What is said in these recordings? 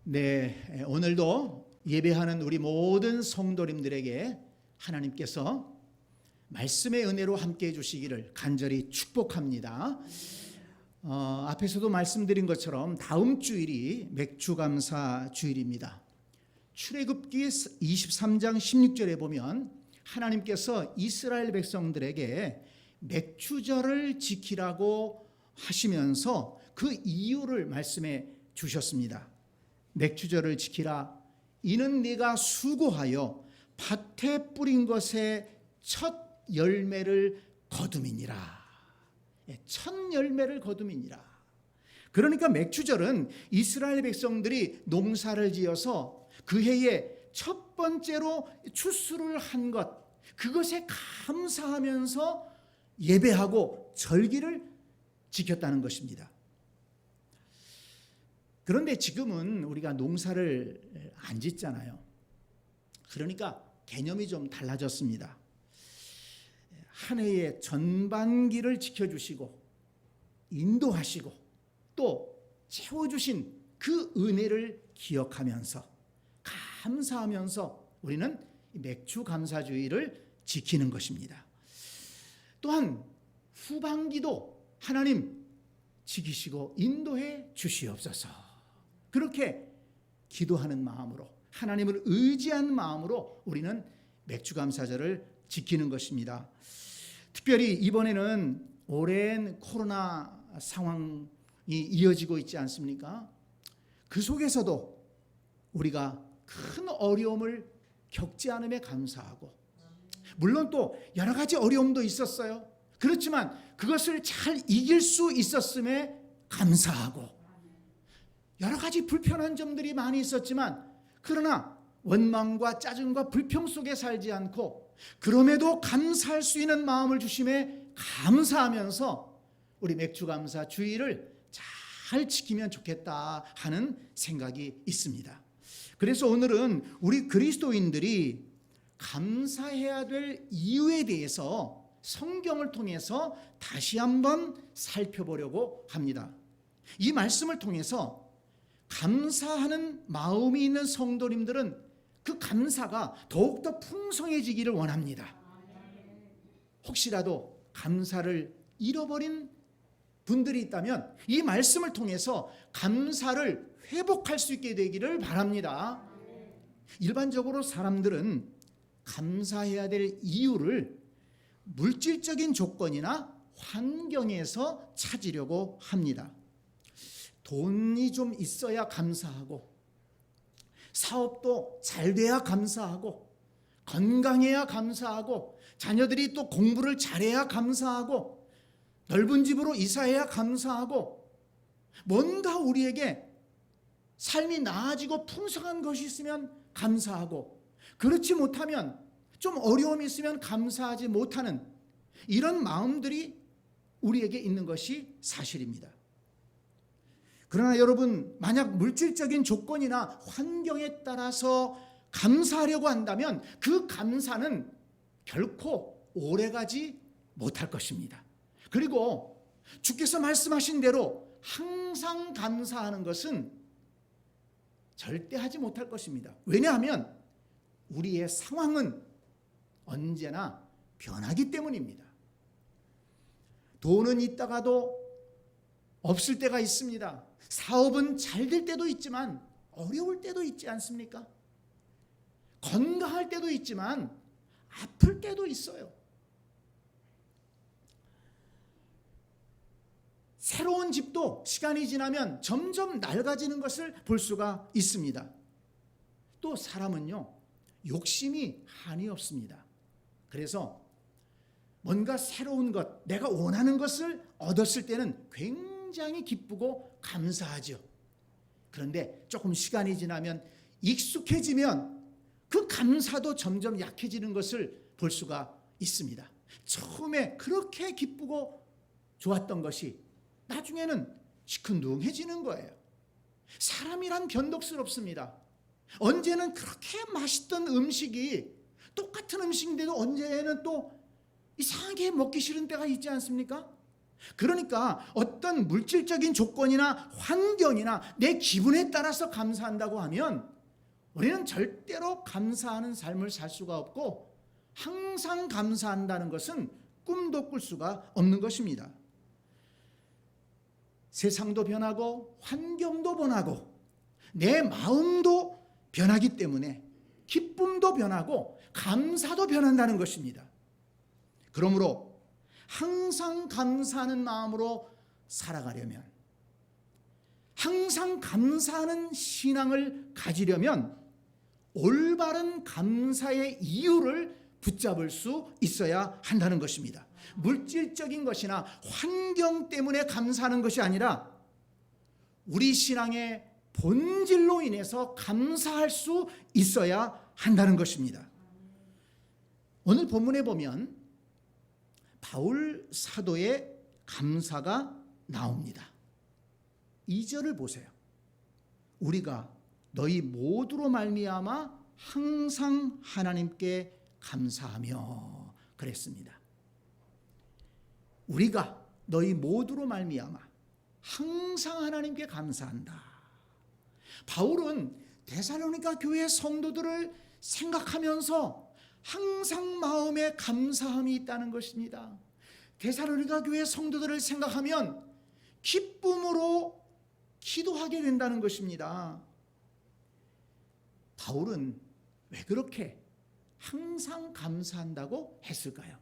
네, 오늘도 예배하는 우리 모든 성도님들에게 하나님께서 말씀의 은혜로 함께해 주시기를 간절히 축복합니다. 앞에서도 말씀드린 것처럼 다음 주일이 맥주감사 주일입니다. 출애굽기 23장 16절에 보면 하나님께서 이스라엘 백성들에게 맥주절을 지키라고 하시면서 그 이유를 말씀해 주셨습니다. 맥주절을 지키라. 이는 네가 수고하여 밭에 뿌린 것의 첫 열매를 거둠이니라. 첫 열매를 거둠이니라. 그러니까 맥주절은 이스라엘 백성들이 농사를 지어서 그 해에 첫 번째로 추수를 한 것, 그것에 감사하면서 예배하고 절기를 지켰다는 것입니다. 그런데 지금은 우리가 농사를 안 짓잖아요. 그러니까 개념이 좀 달라졌습니다. 한 해의 전반기를 지켜주시고 인도하시고 또 채워주신 그 은혜를 기억하면서 감사하면서 우리는 맥주 감사주의를 지키는 것입니다. 또한 후반기도 하나님 지키시고 인도해 주시옵소서. 그렇게 기도하는 마음으로 하나님을 의지한 마음으로 우리는 맥주감사절을 지키는 것입니다. 특별히 이번에는 오랜 코로나 상황이 이어지고 있지 않습니까? 그 속에서도 우리가 큰 어려움을 겪지 않음에 감사하고, 물론 또 여러 가지 어려움도 있었어요. 그렇지만 그것을 잘 이길 수 있었음에 감사하고, 여러 가지 불편한 점들이 많이 있었지만 그러나 원망과 짜증과 불평 속에 살지 않고 그럼에도 감사할 수 있는 마음을 주심에 감사하면서 우리 맥주감사 주의를 잘 지키면 좋겠다 하는 생각이 있습니다. 그래서 오늘은 우리 그리스도인들이 감사해야 될 이유에 대해서 성경을 통해서 다시 한번 살펴보려고 합니다. 이 말씀을 통해서 감사하는 마음이 있는 성도님들은 그 감사가 더욱더 풍성해지기를 원합니다. 혹시라도 감사를 잃어버린 분들이 있다면 이 말씀을 통해서 감사를 회복할 수 있게 되기를 바랍니다. 일반적으로 사람들은 감사해야 될 이유를 물질적인 조건이나 환경에서 찾으려고 합니다. 돈이 좀 있어야 감사하고, 사업도 잘 돼야 감사하고, 건강해야 감사하고, 자녀들이 또 공부를 잘해야 감사하고, 넓은 집으로 이사해야 감사하고, 뭔가 우리에게 삶이 나아지고 풍성한 것이 있으면 감사하고, 그렇지 못하면 좀 어려움이 있으면 감사하지 못하는 이런 마음들이 우리에게 있는 것이 사실입니다. 그러나 여러분, 만약 물질적인 조건이나 환경에 따라서 감사하려고 한다면 그 감사는 결코 오래가지 못할 것입니다. 그리고 주께서 말씀하신 대로 항상 감사하는 것은 절대 하지 못할 것입니다. 왜냐하면 우리의 상황은 언제나 변하기 때문입니다. 돈은 있다가도 없을 때가 있습니다. 사업은 잘 될 때도 있지만 어려울 때도 있지 않습니까? 건강할 때도 있지만 아플 때도 있어요. 새로운 집도 시간이 지나면 점점 낡아지는 것을 볼 수가 있습니다. 또 사람은요, 욕심이 한이 없습니다. 그래서 뭔가 새로운 것, 내가 원하는 것을 얻었을 때는 굉장히 기쁘고 감사하죠. 그런데 조금 시간이 지나면, 익숙해지면 그 감사도 점점 약해지는 것을 볼 수가 있습니다. 처음에 그렇게 기쁘고 좋았던 것이 나중에는 시큰둥해지는 거예요. 사람이란 변덕스럽습니다. 언제는 그렇게 맛있던 음식이, 똑같은 음식인데도 언제는 또 이상하게 먹기 싫은 때가 있지 않습니까? 그러니까 어떤 물질적인 조건이나 환경이나 내 기분에 따라서 감사한다고 하면 우리는 절대로 감사하는 삶을 살 수가 없고, 항상 감사한다는 것은 꿈도 꿀 수가 없는 것입니다. 세상도 변하고 환경도 변하고 내 마음도 변하기 때문에 기쁨도 변하고 감사도 변한다는 것입니다. 그러므로 항상 감사하는 마음으로 살아가려면, 항상 감사하는 신앙을 가지려면 올바른 감사의 이유를 붙잡을 수 있어야 한다는 것입니다. 물질적인 것이나 환경 때문에 감사하는 것이 아니라 우리 신앙의 본질로 인해서 감사할 수 있어야 한다는 것입니다. 오늘 본문에 보면 바울 사도의 감사가 나옵니다. 2절을 보세요. 우리가 너희 모두로 말미암아 항상 하나님께 감사하며 그랬습니다. 우리가 너희 모두로 말미암아 항상 하나님께 감사한다. 바울은 데살로니가 교회 성도들을 생각하면서 항상 마음에 감사함이 있다는 것입니다. 데살로니가 교회 성도들을 생각하면 기쁨으로 기도하게 된다는 것입니다. 바울은 왜 그렇게 항상 감사한다고 했을까요?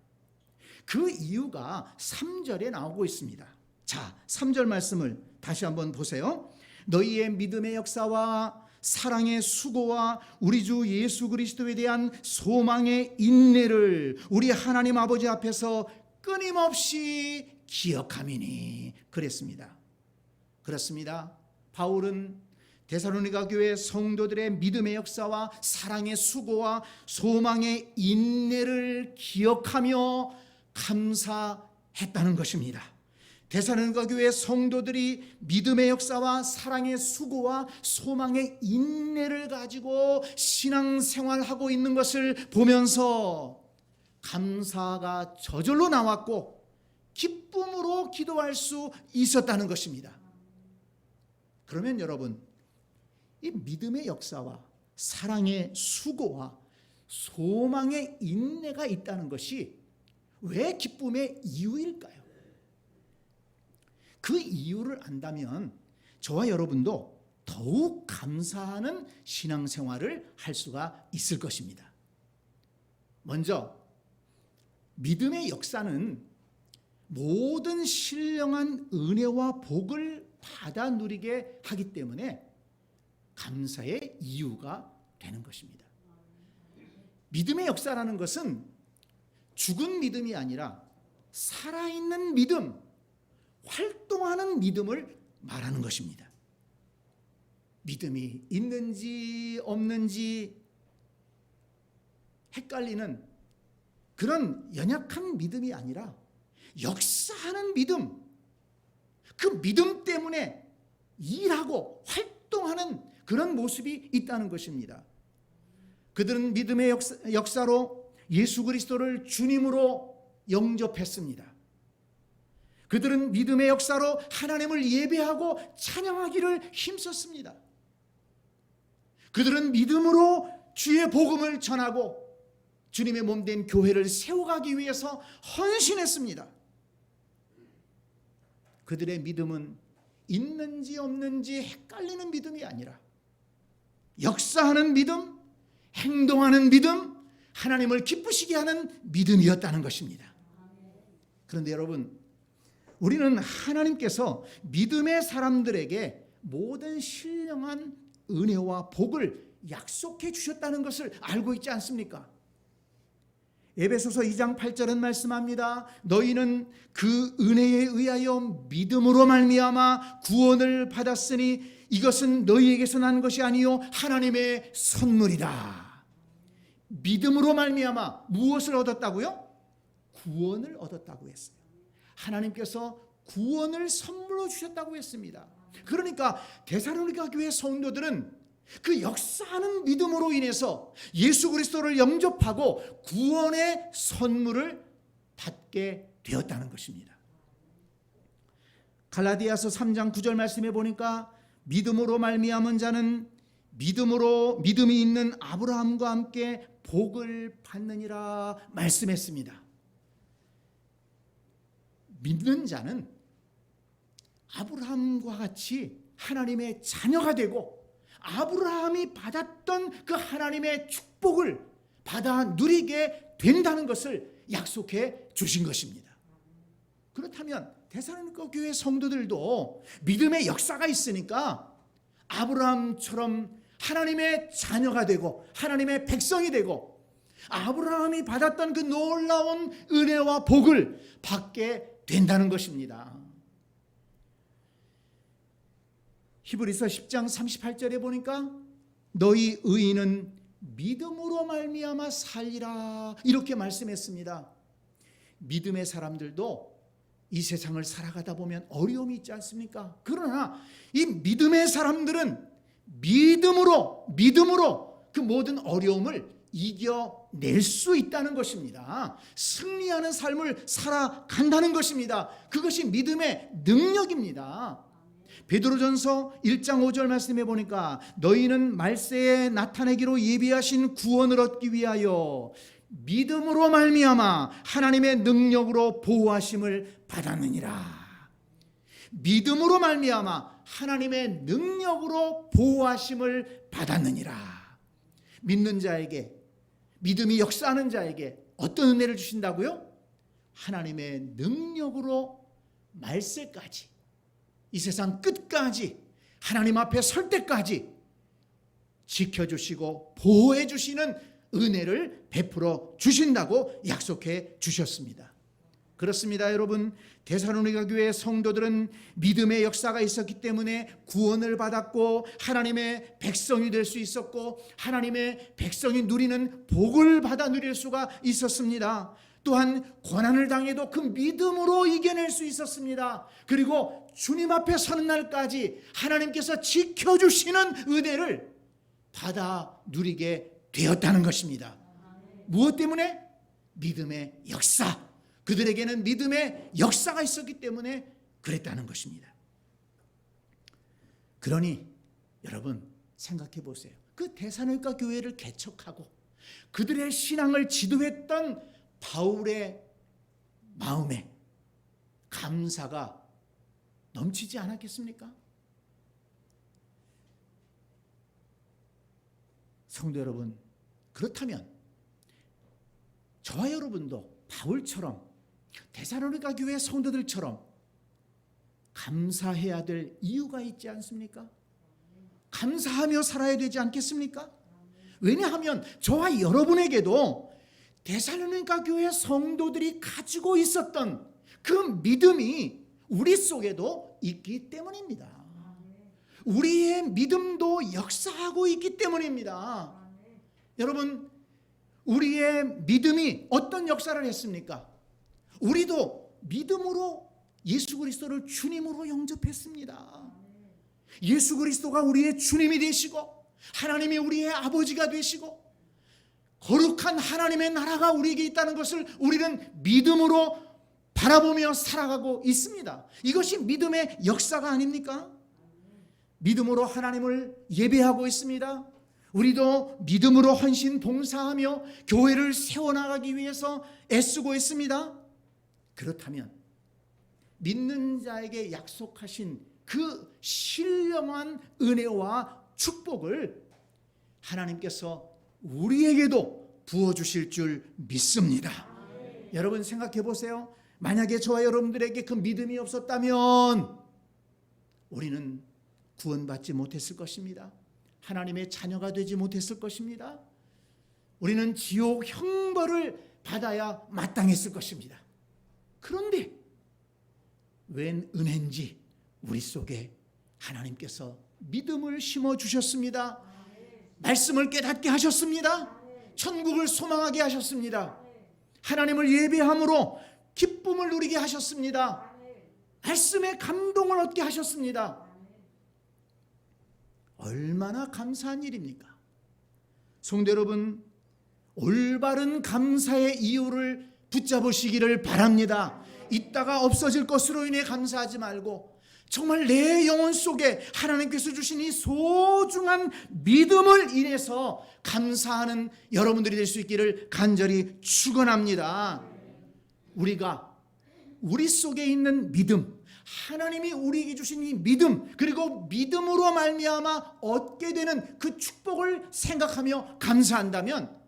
그 이유가 3절에 나오고 있습니다. 자, 3절 말씀을 다시 한번 보세요. 너희의 믿음의 역사와 사랑의 수고와 우리 주 예수 그리스도에 대한 소망의 인내를 우리 하나님 아버지 앞에서 끊임없이 기억함이니 그랬습니다. 그렇습니다. 바울은 데살로니가 교회 성도들의 믿음의 역사와 사랑의 수고와 소망의 인내를 기억하며 감사했다는 것입니다. 데살로니가 교회 성도들이 믿음의 역사와 사랑의 수고와 소망의 인내를 가지고 신앙생활하고 있는 것을 보면서 감사가 저절로 나왔고 기쁨으로 기도할 수 있었다는 것입니다. 그러면 여러분, 이 믿음의 역사와 사랑의 수고와 소망의 인내가 있다는 것이 왜 기쁨의 이유일까요? 그 이유를 안다면 저와 여러분도 더욱 감사하는 신앙생활을 할 수가 있을 것입니다. 먼저 믿음의 역사는 모든 신령한 은혜와 복을 받아 누리게 하기 때문에 감사의 이유가 되는 것입니다. 믿음의 역사라는 것은 죽은 믿음이 아니라 살아있는 믿음, 활동하는 믿음을 말하는 것입니다. 믿음이 있는지 없는지 헷갈리는 그런 연약한 믿음이 아니라 역사하는 믿음, 그 믿음 때문에 일하고 활동하는 그런 모습이 있다는 것입니다. 그들은 믿음의 역사로 예수 그리스도를 주님으로 영접했습니다. 그들은 믿음의 역사로 하나님을 예배하고 찬양하기를 힘썼습니다. 그들은 믿음으로 주의 복음을 전하고 주님의 몸된 교회를 세워가기 위해서 헌신했습니다. 그들의 믿음은 있는지 없는지 헷갈리는 믿음이 아니라 역사하는 믿음, 행동하는 믿음, 하나님을 기쁘시게 하는 믿음이었다는 것입니다. 그런데 여러분, 우리는 하나님께서 믿음의 사람들에게 모든 신령한 은혜와 복을 약속해 주셨다는 것을 알고 있지 않습니까? 에베소서 2장 8절은 말씀합니다. 너희는 그 은혜에 의하여 믿음으로 말미암아 구원을 받았으니 이것은 너희에게서 난 것이 아니요 하나님의 선물이다. 믿음으로 말미암아 무엇을 얻었다고요? 구원을 얻었다고 했어요. 하나님께서 구원을 선물로 주셨다고 했습니다. 그러니까 데살로니가 교회 성도들은 그 역사하는 믿음으로 인해서 예수 그리스도를 영접하고 구원의 선물을 받게 되었다는 것입니다. 갈라디아서 3장 9절 말씀해 보니까 믿음으로 말미암은 자는 믿음이 있는 아브라함과 함께 복을 받느니라 말씀했습니다. 믿는 자는 아브라함과 같이 하나님의 자녀가 되고 아브라함이 받았던 그 하나님의 축복을 받아 누리게 된다는 것을 약속해 주신 것입니다. 그렇다면 데살로니가 교회 성도들도 믿음의 역사가 있으니까 아브라함처럼 하나님의 자녀가 되고 하나님의 백성이 되고 아브라함이 받았던 그 놀라운 은혜와 복을 받게 된다는 것입니다. 히브리서 10장 38절에 보니까 너희 의인은 믿음으로 말미암아 살리라 이렇게 말씀했습니다. 믿음의 사람들도 이 세상을 살아가다 보면 어려움이 있지 않습니까? 그러나 이 믿음의 사람들은 믿음으로 그 모든 어려움을 이겨낼 수 있다는 것입니다. 승리하는 삶을 살아간다는 것입니다. 그것이 믿음의 능력입니다. 베드로전서 1장 5절 말씀해 보니까 너희는 말세에 나타내기로 예비하신 구원을 얻기 위하여 믿음으로 말미암아 하나님의 능력으로 보호하심을 받았느니라. 믿음으로 말미암아 하나님의 능력으로 보호하심을 받았느니라. 믿는 자에게, 믿음이 역사하는 자에게 어떤 은혜를 주신다고요? 하나님의 능력으로 말세까지, 이 세상 끝까지 하나님 앞에 설 때까지 지켜주시고 보호해 주시는 은혜를 베풀어 주신다고 약속해 주셨습니다. 그렇습니다. 여러분, 데살로니가 교회 성도들은 믿음의 역사가 있었기 때문에 구원을 받았고 하나님의 백성이 될 수 있었고 하나님의 백성이 누리는 복을 받아 누릴 수가 있었습니다. 또한 고난을 당해도 그 믿음으로 이겨낼 수 있었습니다. 그리고 주님 앞에 서는 날까지 하나님께서 지켜주시는 은혜를 받아 누리게 되었다는 것입니다. 무엇 때문에? 믿음의 역사. 그들에게는 믿음의 역사가 있었기 때문에 그랬다는 것입니다. 그러니 여러분 생각해 보세요. 그 데살로니가 교회를 개척하고 그들의 신앙을 지도했던 바울의 마음에 감사가 넘치지 않았겠습니까? 성도 여러분, 그렇다면 저와 여러분도 바울처럼 데살로니가 교회 성도들처럼 감사해야 될 이유가 있지 않습니까? 감사하며 살아야 되지 않겠습니까? 왜냐하면 저와 여러분에게도 데살로니가 교회 성도들이 가지고 있었던 그 믿음이 우리 속에도 있기 때문입니다. 우리의 믿음도 역사하고 있기 때문입니다. 여러분, 우리의 믿음이 어떤 역사를 했습니까? 우리도 믿음으로 예수 그리스도를 주님으로 영접했습니다. 예수 그리스도가 우리의 주님이 되시고 하나님이 우리의 아버지가 되시고 거룩한 하나님의 나라가 우리에게 있다는 것을 우리는 믿음으로 바라보며 살아가고 있습니다. 이것이 믿음의 역사가 아닙니까? 믿음으로 하나님을 예배하고 있습니다. 우리도 믿음으로 헌신 봉사하며 교회를 세워나가기 위해서 애쓰고 있습니다. 그렇다면 믿는 자에게 약속하신 그 신령한 은혜와 축복을 하나님께서 우리에게도 부어주실 줄 믿습니다. 여러분 생각해 보세요. 만약에 저와 여러분들에게 그 믿음이 없었다면 우리는 구원받지 못했을 것입니다. 하나님의 자녀가 되지 못했을 것입니다. 우리는 지옥 형벌을 받아야 마땅했을 것입니다. 그런데 웬 은혜인지 우리 속에 하나님께서 믿음을 심어주셨습니다. 말씀을 깨닫게 하셨습니다. 천국을 소망하게 하셨습니다. 하나님을 예배함으로 기쁨을 누리게 하셨습니다. 말씀에 감동을 얻게 하셨습니다. 얼마나 감사한 일입니까? 성도 여러분, 올바른 감사의 이유를 붙잡으시기를 바랍니다. 있다가 없어질 것으로 인해 감사하지 말고 정말 내 영혼 속에 하나님께서 주신 이 소중한 믿음을 인해서 감사하는 여러분들이 될 수 있기를 간절히 축원합니다. 우리가 우리 속에 있는 믿음, 하나님이 우리에게 주신 이 믿음, 그리고 믿음으로 말미암아 얻게 되는 그 축복을 생각하며 감사한다면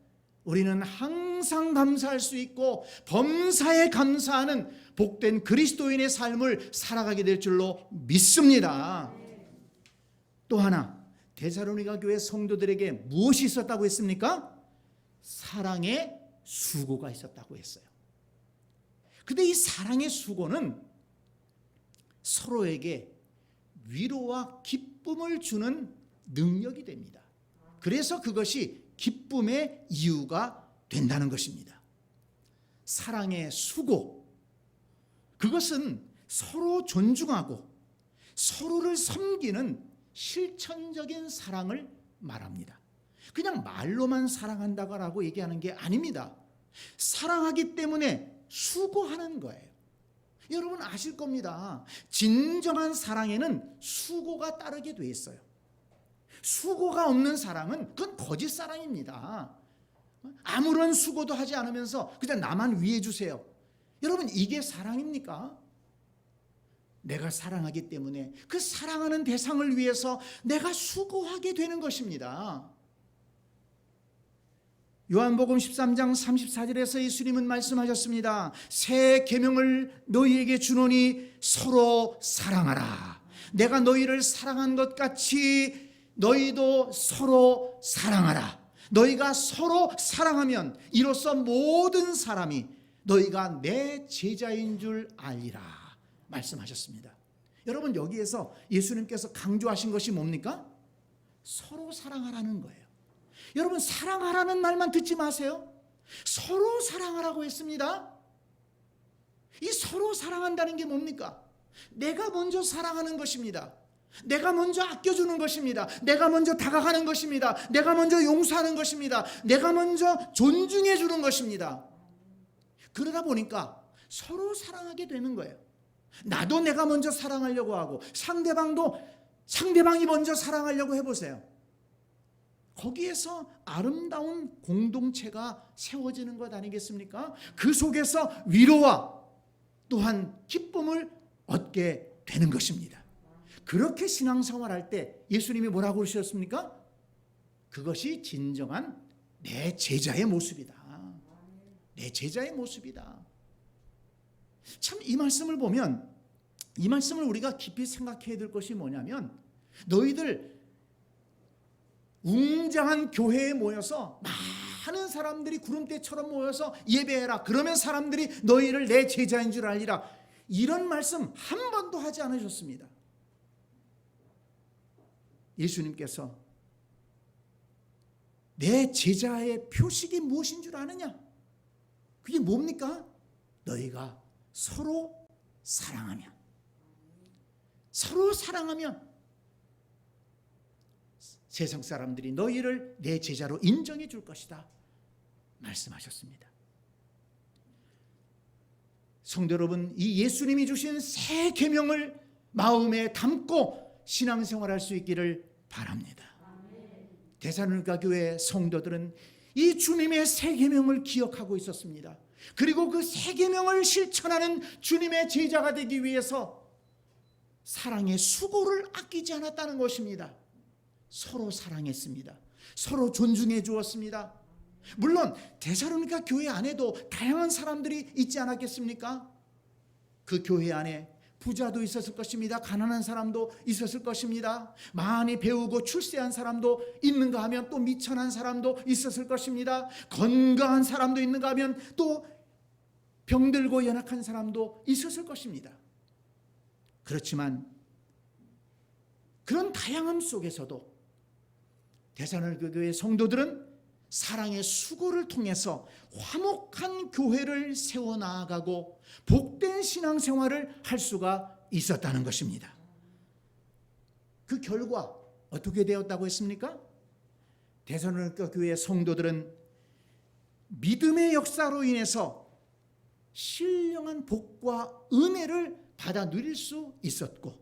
우리는 항상 감사할 수 있고 범사에 감사하는 복된 그리스도인의 삶을 살아가게 될 줄로 믿습니다. 또 하나, 데살로니가 교회 성도들에게 무엇이 있었다고 했습니까? 사랑의 수고가 있었다고 했어요. 근데 이 사랑의 수고는 서로에게 위로와 기쁨을 주는 능력이 됩니다. 그래서 그것이 기쁨의 이유가 된다는 것입니다. 사랑의 수고, 그것은 서로 존중하고 서로를 섬기는 실천적인 사랑을 말합니다. 그냥 말로만 사랑한다고 얘기하는 게 아닙니다. 사랑하기 때문에 수고하는 거예요. 여러분 아실 겁니다. 진정한 사랑에는 수고가 따르게 돼 있어요. 수고가 없는 사랑은 그건 거짓 사랑입니다. 아무런 수고도 하지 않으면서 그냥 나만 위해 주세요. 여러분 이게 사랑입니까? 내가 사랑하기 때문에 그 사랑하는 대상을 위해서 내가 수고하게 되는 것입니다. 요한복음 13장 34절에서 예수님은 말씀하셨습니다. 새 계명을 너희에게 주노니 서로 사랑하라. 내가 너희를 사랑한 것 같이 너희도 서로 사랑하라. 너희가 서로 사랑하면 이로써 모든 사람이 너희가 내 제자인 줄 알리라 말씀하셨습니다. 여러분 여기에서 예수님께서 강조하신 것이 뭡니까? 서로 사랑하라는 거예요. 여러분 사랑하라는 말만 듣지 마세요. 서로 사랑하라고 했습니다. 이 서로 사랑한다는 게 뭡니까? 내가 먼저 사랑하는 것입니다. 내가 먼저 아껴주는 것입니다. 내가 먼저 다가가는 것입니다. 내가 먼저 용서하는 것입니다. 내가 먼저 존중해 주는 것입니다. 그러다 보니까 서로 사랑하게 되는 거예요. 나도 내가 먼저 사랑하려고 하고 상대방도 상대방이 먼저 사랑하려고 해보세요. 거기에서 아름다운 공동체가 세워지는 것 아니겠습니까? 그 속에서 위로와 또한 기쁨을 얻게 되는 것입니다. 그렇게 신앙생활할 때 예수님이 뭐라고 그러셨습니까? 그것이 진정한 내 제자의 모습이다. 내 제자의 모습이다. 참 이 말씀을 보면 이 말씀을 우리가 깊이 생각해야 될 것이 뭐냐면 너희들 웅장한 교회에 모여서 많은 사람들이 구름대처럼 모여서 예배해라. 그러면 사람들이 너희를 내 제자인 줄 알리라. 이런 말씀 한 번도 하지 않으셨습니다. 예수님께서 내 제자의 표식이 무엇인 줄 아느냐? 그게 뭡니까? 너희가 서로 사랑하면 세상 사람들이 너희를 내 제자로 인정해 줄 것이다 말씀하셨습니다. 성도 여러분, 이 예수님이 주신 새 계명을 마음에 담고 신앙생활할 수 있기를 바랍니다. 데살로니가 교회 성도들은 이 주님의 새 계명을 기억하고 있었습니다. 그리고 그 새 계명을 실천하는 주님의 제자가 되기 위해서 사랑의 수고를 아끼지 않았다는 것입니다. 서로 사랑했습니다. 서로 존중해 주었습니다. 물론 데살로니가 교회 안에도 다양한 사람들이 있지 않았겠습니까? 그 교회 안에 부자도 있었을 것입니다. 가난한 사람도 있었을 것입니다. 많이 배우고 출세한 사람도 있는가 하면 또 미천한 사람도 있었을 것입니다. 건강한 사람도 있는가 하면 또 병들고 연약한 사람도 있었을 것입니다. 그렇지만 그런 다양함 속에서도 데살로니가 교회 성도들은 사랑의 수고를 통해서 화목한 교회를 세워나가고 복된 신앙생활을 할 수가 있었다는 것입니다. 그 결과 어떻게 되었다고 했습니까? 데살로니가 교회 성도들은 믿음의 역사로 인해서 신령한 복과 은혜를 받아 누릴 수 있었고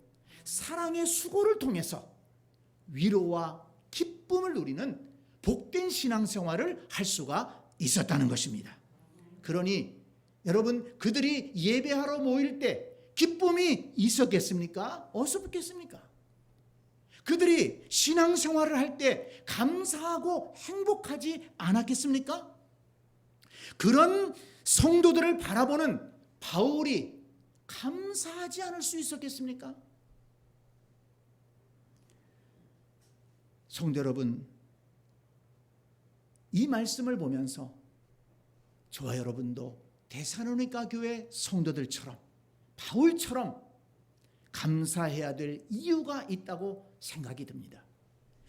사랑의 수고를 통해서 위로와 기쁨을 누리는 복된 신앙생활을 할 수가 있었다는 것입니다. 그러니 여러분, 그들이 예배하러 모일 때 기쁨이 있었겠습니까? 없었겠습니까? 그들이 신앙생활을 할 때 감사하고 행복하지 않았겠습니까? 그런 성도들을 바라보는 바울이 감사하지 않을 수 있었겠습니까? 성도 여러분, 이 말씀을 보면서 저와 여러분도 데살로니가 교회 성도들처럼 바울처럼 감사해야 될 이유가 있다고 생각이 듭니다.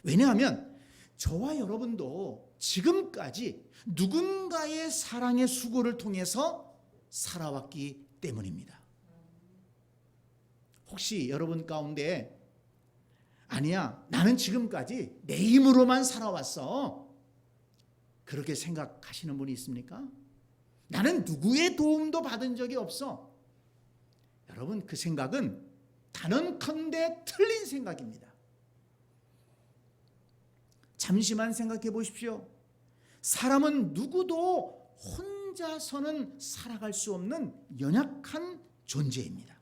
왜냐하면 저와 여러분도 지금까지 누군가의 사랑의 수고를 통해서 살아왔기 때문입니다. 혹시 여러분 가운데 아니야, 나는 지금까지 내 힘으로만 살아왔어, 그렇게 생각하시는 분이 있습니까? 나는 누구의 도움도 받은 적이 없어. 여러분, 그 생각은 단언컨대 틀린 생각입니다. 잠시만 생각해 보십시오. 사람은 누구도 혼자서는 살아갈 수 없는 연약한 존재입니다.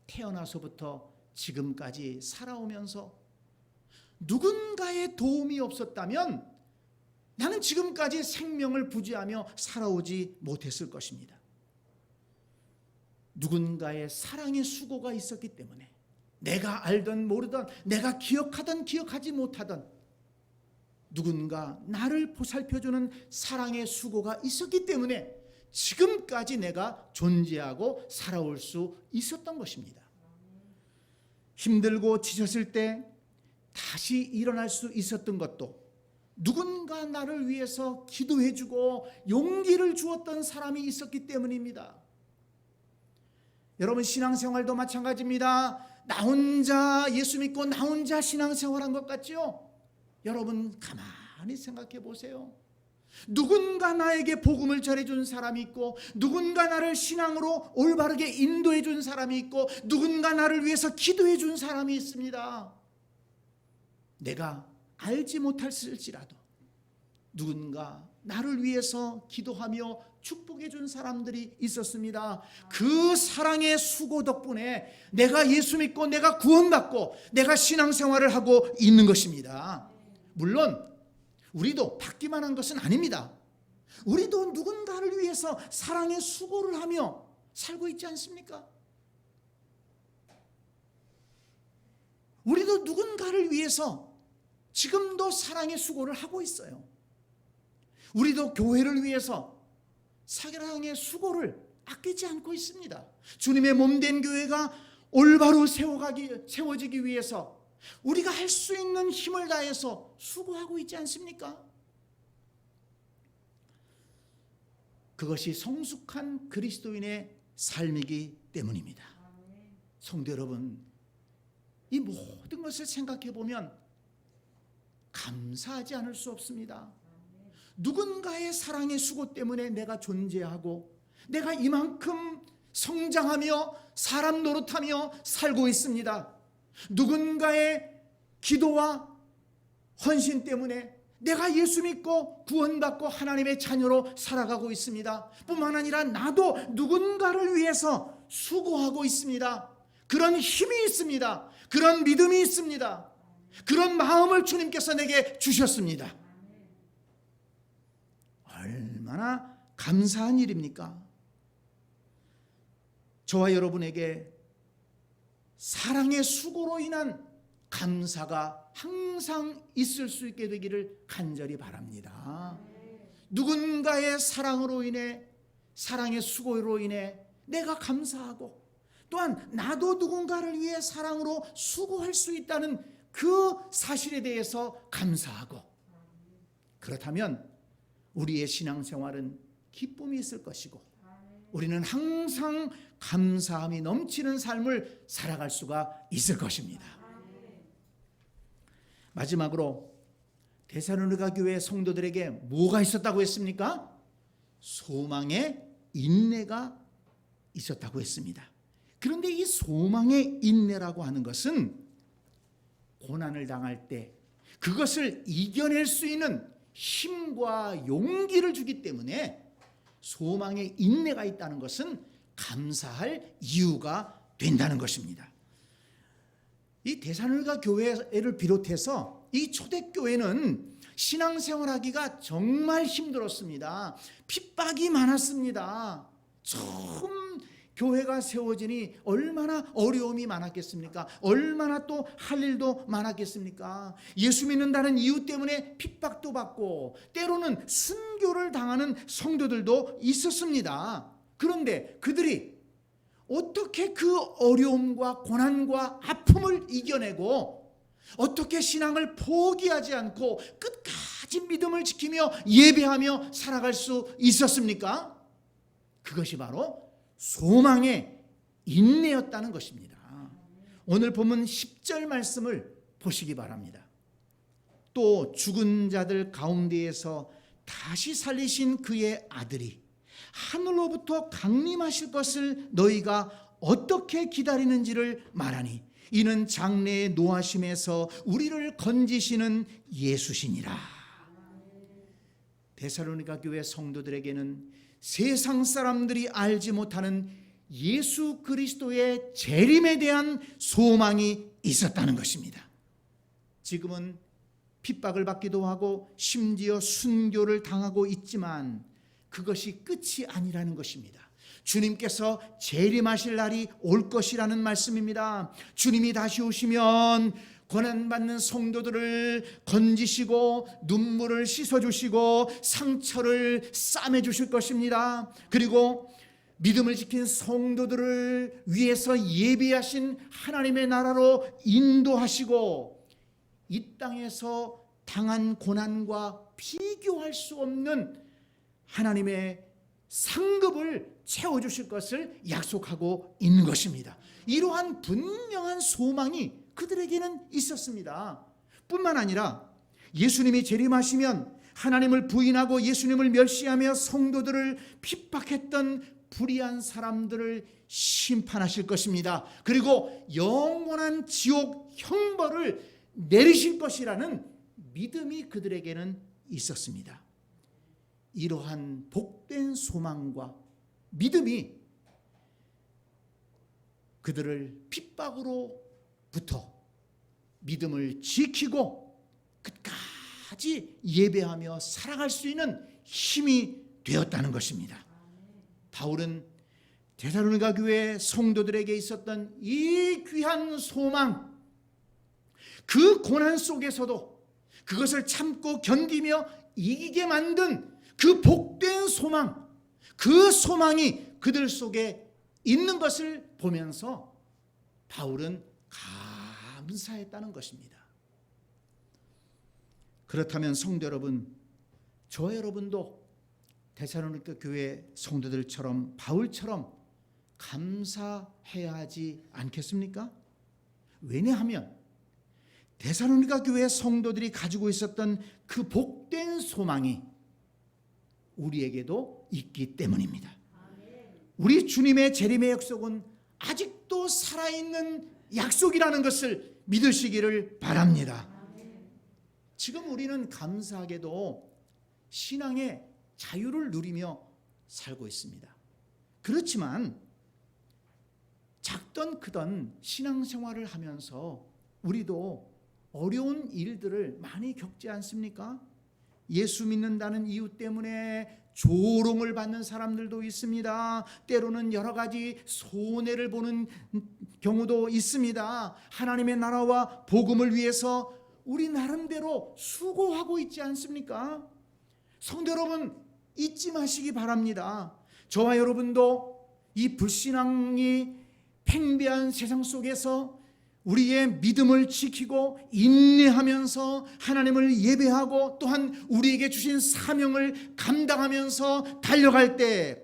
태어나서부터 지금까지 살아오면서 누군가의 도움이 없었다면 나는 지금까지 생명을 부지하며 살아오지 못했을 것입니다. 누군가의 사랑의 수고가 있었기 때문에 내가 알던 모르던, 내가 기억하던 기억하지 못하던 누군가 나를 보살펴주는 사랑의 수고가 있었기 때문에 지금까지 내가 존재하고 살아올 수 있었던 것입니다. 힘들고 지쳤을 때 다시 일어날 수 있었던 것도 누군가 나를 위해서 기도해주고 용기를 주었던 사람이 있었기 때문입니다. 여러분, 신앙생활도 마찬가지입니다. 나 혼자 예수 믿고 나 혼자 신앙생활한 것 같죠? 여러분, 가만히 생각해 보세요. 누군가 나에게 복음을 전해준 사람이 있고, 누군가 나를 신앙으로 올바르게 인도해준 사람이 있고, 누군가 나를 위해서 기도해준 사람이 있습니다. 내가 알지 못할지라도 누군가 나를 위해서 기도하며 축복해준 사람들이 있었습니다. 그 사랑의 수고 덕분에 내가 예수 믿고 내가 구원받고 내가 신앙생활을 하고 있는 것입니다. 물론 우리도 받기만 한 것은 아닙니다. 우리도 누군가를 위해서 사랑의 수고를 하며 살고 있지 않습니까? 우리도 누군가를 위해서 지금도 사랑의 수고를 하고 있어요. 우리도 교회를 위해서 사랑의 수고를 아끼지 않고 있습니다. 주님의 몸된 교회가 올바로 세워지기 위해서 우리가 할 수 있는 힘을 다해서 수고하고 있지 않습니까? 그것이 성숙한 그리스도인의 삶이기 때문입니다. 성도 여러분, 이 모든 것을 생각해 보면 감사하지 않을 수 없습니다. 누군가의 사랑의 수고 때문에 내가 존재하고 내가 이만큼 성장하며 사람 노릇하며 살고 있습니다. 누군가의 기도와 헌신 때문에 내가 예수 믿고 구원받고 하나님의 자녀로 살아가고 있습니다. 뿐만 아니라 나도 누군가를 위해서 수고하고 있습니다. 그런 힘이 있습니다. 그런 믿음이 있습니다. 그런 마음을 주님께서 내게 주셨습니다. 얼마나 감사한 일입니까? 저와 여러분에게 사랑의 수고로 인한 감사가 항상 있을 수 있게 되기를 간절히 바랍니다. 누군가의 사랑으로 인해, 사랑의 수고로 인해 내가 감사하고, 또한 나도 누군가를 위해 사랑으로 수고할 수 있다는 그 사실에 대해서 감사하고, 그렇다면 우리의 신앙생활은 기쁨이 있을 것이고 우리는 항상 감사함이 넘치는 삶을 살아갈 수가 있을 것입니다. 마지막으로 데살로니가 교회 성도들에게 뭐가 있었다고 했습니까? 소망의 인내가 있었다고 했습니다. 그런데 이 소망의 인내라고 하는 것은 고난을 당할 때 그것을 이겨낼 수 있는 힘과 용기를 주기 때문에 소망의 인내가 있다는 것은 감사할 이유가 된다는 것입니다. 이 데살로니가 교회를 비롯해서 이 초대교회는 신앙생활하기가 정말 힘들었습니다. 핍박이 많았습니다. 처음 교회가 세워지니 얼마나 어려움이 많았겠습니까? 얼마나 또 할 일도 많았겠습니까? 예수 믿는다는 이유 때문에 핍박도 받고 때로는 순교를 당하는 성도들도 있었습니다. 그런데 그들이 어떻게 그 어려움과 고난과 아픔을 이겨내고 어떻게 신앙을 포기하지 않고 끝까지 믿음을 지키며 예배하며 살아갈 수 있었습니까? 그것이 바로 소망의 인내였다는 것입니다. 오늘 본문 10절 말씀을 보시기 바랍니다. 또 죽은 자들 가운데에서 다시 살리신 그의 아들이 하늘로부터 강림하실 것을 너희가 어떻게 기다리는지를 말하니 이는 장래의 노하심에서 우리를 건지시는 예수시니라. 데살로니가 교회 성도들에게는 세상 사람들이 알지 못하는 예수 그리스도의 재림에 대한 소망이 있었다는 것입니다. 지금은 핍박을 받기도 하고 심지어 순교를 당하고 있지만 그것이 끝이 아니라는 것입니다. 주님께서 재림하실 날이 올 것이라는 말씀입니다. 주님이 다시 오시면 고난받는 성도들을 건지시고 눈물을 씻어주시고 상처를 싸매주실 것입니다. 그리고 믿음을 지킨 성도들을 위해서 예비하신 하나님의 나라로 인도하시고 이 땅에서 당한 고난과 비교할 수 없는 하나님의 상급을 채워주실 것을 약속하고 있는 것입니다. 이러한 분명한 소망이 그들에게는 있었습니다. 뿐만 아니라 예수님이 재림하시면 하나님을 부인하고 예수님을 멸시하며 성도들을 핍박했던 불의한 사람들을 심판하실 것입니다. 그리고 영원한 지옥 형벌을 내리실 것이라는 믿음이 그들에게는 있었습니다. 이러한 복된 소망과 믿음이 그들을 핍박으로부터 믿음을 지키고 끝까지 예배하며 살아갈 수 있는 힘이 되었다는 것입니다. 바울은 데살로니가 교회 성도들에게 있었던 이 귀한 소망, 그 고난 속에서도 그것을 참고 견디며 이기게 만든 그 복된 소망, 그 소망이 그들 속에 있는 것을 보면서 바울은 감사했다는 것입니다. 그렇다면 성도 여러분, 저 여러분도 데살로니가 교회 성도들처럼 바울처럼 감사해야 하지 않겠습니까? 왜냐하면 데살로니가 교회 성도들이 가지고 있었던 그 복된 소망이 우리에게도 있기 때문입니다. 우리 주님의 재림의 약속은 아직도 살아있는 약속이라는 것을 믿으시기를 바랍니다. 지금 우리는 감사하게도 신앙의 자유를 누리며 살고 있습니다. 그렇지만 작던 크던 신앙생활을 하면서 우리도 어려운 일들을 많이 겪지 않습니까? 예수 믿는다는 이유 때문에 조롱을 받는 사람들도 있습니다. 때로는 여러 가지 손해를 보는 경우도 있습니다. 하나님의 나라와 복음을 위해서 우리 나름대로 수고하고 있지 않습니까? 성도 여러분, 잊지 마시기 바랍니다. 저와 여러분도 이 불신앙이 팽배한 세상 속에서 우리의 믿음을 지키고 인내하면서 하나님을 예배하고 또한 우리에게 주신 사명을 감당하면서 달려갈 때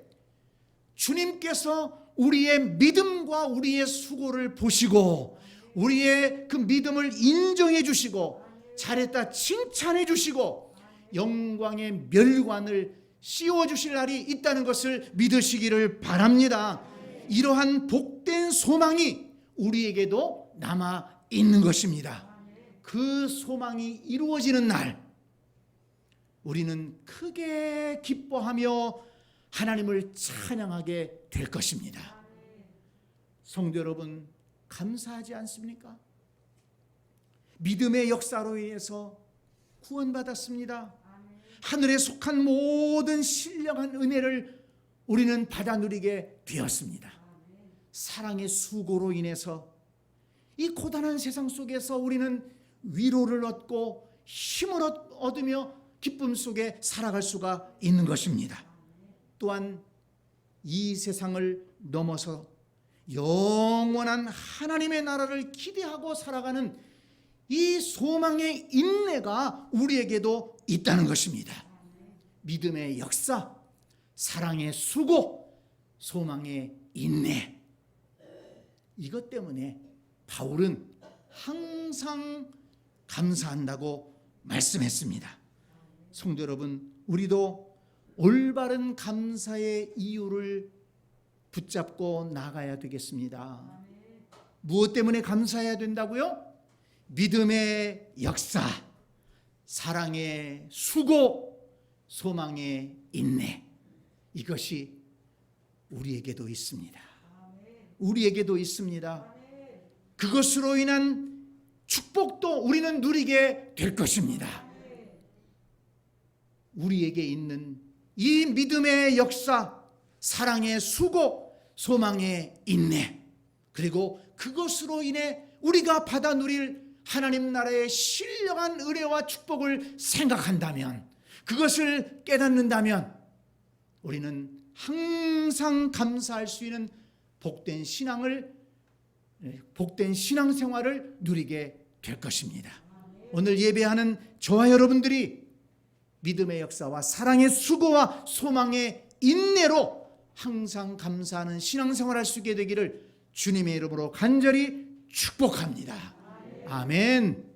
주님께서 우리의 믿음과 우리의 수고를 보시고 우리의 그 믿음을 인정해 주시고 잘했다 칭찬해 주시고 영광의 멸관을 씌워 주실 날이 있다는 것을 믿으시기를 바랍니다. 이러한 복된 소망이 우리에게도 남아 있는 것입니다. 그 소망이 이루어지는 날 우리는 크게 기뻐하며 하나님을 찬양하게 될 것입니다. 성도 여러분, 감사하지 않습니까? 믿음의 역사로 인해서 구원받았습니다. 하늘에 속한 모든 신령한 은혜를 우리는 받아 누리게 되었습니다. 사랑의 수고로 인해서 이 고단한 세상 속에서 우리는 위로를 얻고 힘을 얻으며 기쁨 속에 살아갈 수가 있는 것입니다. 또한 이 세상을 넘어서 영원한 하나님의 나라를 기대하고 살아가는 이 소망의 인내가 우리에게도 있다는 것입니다. 믿음의 역사, 사랑의 수고, 소망의 인내, 이것 때문에 바울은 항상 감사한다고 말씀했습니다. 성도 여러분, 우리도 올바른 감사의 이유를 붙잡고 나가야 되겠습니다. 무엇 때문에 감사해야 된다고요? 믿음의 역사, 사랑의 수고, 소망의 인내, 이것이 우리에게도 있습니다. 우리에게도 있습니다. 그것으로 인한 축복도 우리는 누리게 될 것입니다. 우리에게 있는 이 믿음의 역사, 사랑의 수고, 소망의 인내, 그리고 그것으로 인해 우리가 받아 누릴 하나님 나라의 신령한 은혜와 축복을 생각한다면, 그것을 깨닫는다면 우리는 항상 감사할 수 있는 복된 신앙생활을 누리게 될 것입니다. 오늘 예배하는 저와 여러분들이 믿음의 역사와 사랑의 수고와 소망의 인내로 항상 감사하는 신앙생활을 할 수 있게 되기를 주님의 이름으로 간절히 축복합니다. 아멘.